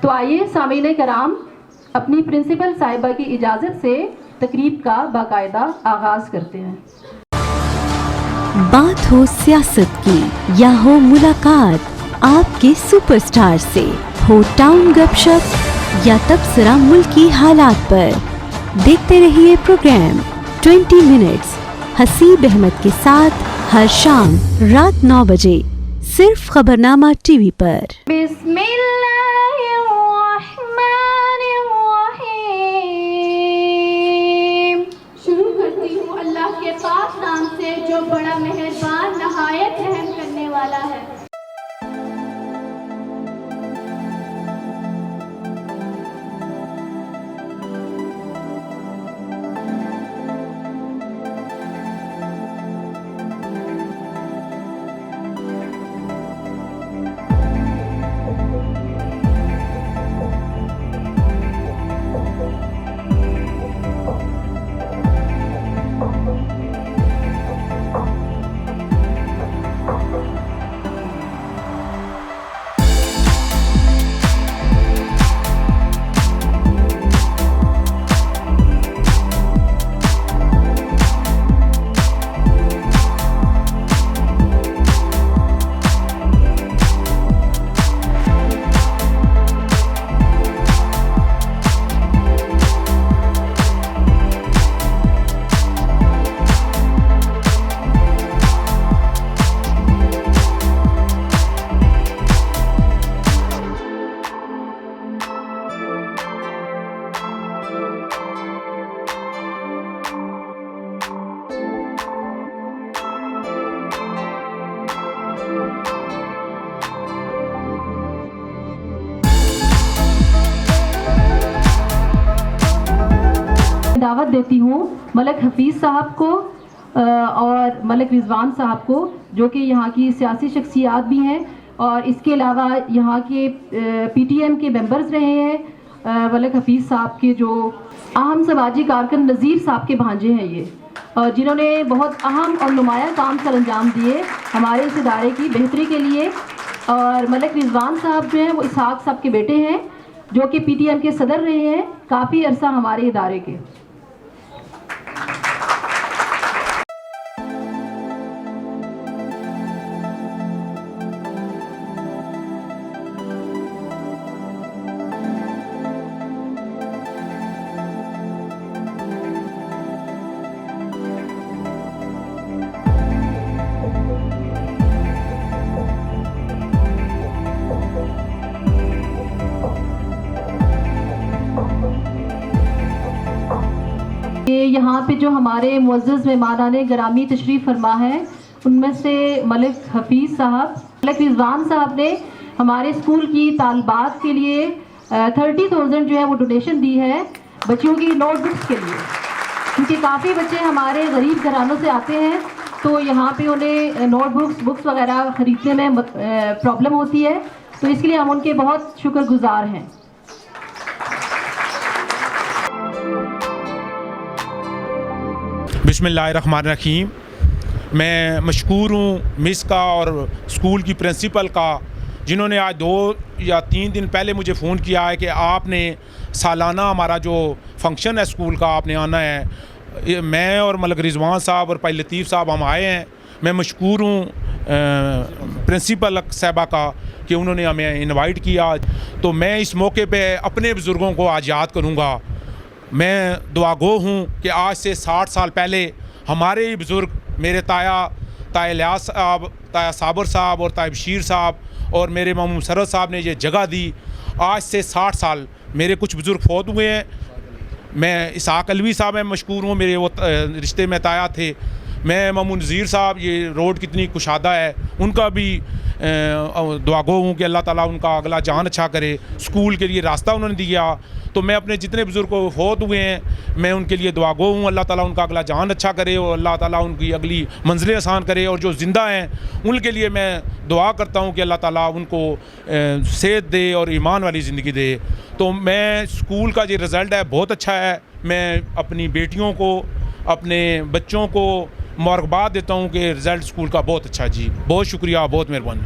तो आइए सामीने कराम, अपनी प्रिंसिपल साहिबा की इजाज़त से तकरीब का बाकायदा आगाज़ करते हैं। बात हो सियासत की या हो मुलाकात आपके सुपरस्टार से, हो टाउन गपशप या तबसरा मुल्की हालात पर, देखते रहिए प्रोग्राम 20 मिनट्स हसीब अहमद के साथ हर शाम रात 9 बजे सिर्फ खबरनामा टीवी पर। शुरू करती हूँ अल्लाह के पाक नाम से जो बड़ा मेहरबान नहायत रहम करने वाला है। दावत देती हूँ मलिक हफीज़ साहब को और मलिक रिजवान साहब को, जो कि यहाँ की सियासी शख्सियात भी हैं और इसके अलावा यहाँ के पीटीएम के मेंबर्स रहे हैं। मलिक हफीज़ साहब के जो अहम समाजी कारकुन नज़ीर साहब के भांजे हैं ये, जिन्होंने बहुत अहम और नुमाया काम सर अंजाम दिए हमारे इस इदारे की बेहतरी के लिए। और मलिक रिजवान साहब जो हैं वो इसहाक साहब के बेटे हैं, जो कि पीटीएम के सदर रहे हैं काफ़ी अरसा हमारे इदारे के। यहाँ पे जो हमारे मुअज़्ज़ज़ मेहमानाने गिरामी तशरीफ़ फरमा है, उनमें से मलिक हफीज़ साहब, मलिक रिजवान साहब ने हमारे स्कूल की तालबात के लिए 30,000 जो है वो डोनेशन दी है बच्चियों की नोटबुक्स के लिए, क्योंकि काफ़ी बच्चे हमारे गरीब घरानों से आते हैं तो यहाँ पे उन्हें नोटबुक्स बुक्स वगैरह ख़रीदने में प्रॉब्लम होती है, तो इसके लिए हम उनके बहुत शुक्रगुजार हैं। बिस्मिल्लाहिर्रहमानिर्रहीम। मैं मशकूर हूँ मिस का और स्कूल की प्रिंसिपल का, जिन्होंने आज 2 या 3 दिन पहले मुझे फ़ोन किया है कि आपने सालाना हमारा जो फंक्शन है स्कूल का आपने आना है। मैं और मलिक रिजवान साहब और भाई लतीफ़ साहब हम आए हैं। मैं मशकूर हूँ प्रिंसिपल साहबा का कि उन्होंने हमें इनवाइट किया। तो मैं इस मौके पे अपने बुज़ुर्गों को आज याद करूँगा। मैं दुआगो हूँ कि आज से 60 साल पहले हमारे ही बुज़ुर्ग मेरे ताया लियास साहब, ताया साबर साहब और ताया बशीर साहब और मेरे मामू मुसर्रत साहब ने ये जगह दी। आज से 60 साल मेरे कुछ बुज़ुर्ग फौत हुए हैं। मैं इसहाक अलवी साहब में मशकूर हूँ, मेरे वो रिश्ते में ताया थे। मैं मामू नज़ीर साहब, ये रोड कितनी कुशादा है, उनका भी दुआगो हूँ कि अल्लाह ताला उनका अगला जान अच्छा करे। स्कूल के लिए रास्ता उन्होंने दिया। तो मैं अपने जितने बुज़ुर्ग को फौत हुए हैं मैं उनके लिए दुआगो हूँ, अल्लाह ताला उनका अगला जान अच्छा करे और अल्लाह ताला उनकी अगली मंजिलें आसान करे। और जो ज़िंदा हैं उनके लिए मैं दुआ करता हूँ कि अल्लाह ताला उनको सेहत दे और ईमान वाली ज़िंदगी दे। तो मैं स्कूल का जो रिज़ल्ट है बहुत अच्छा है। मैं अपनी बेटियों को अपने बच्चों को मुबारकबाद देता हूँ कि रिज़ल्ट स्कूल का बहुत अच्छा जी। बहुत शुक्रिया, बहुत मेहरबानी।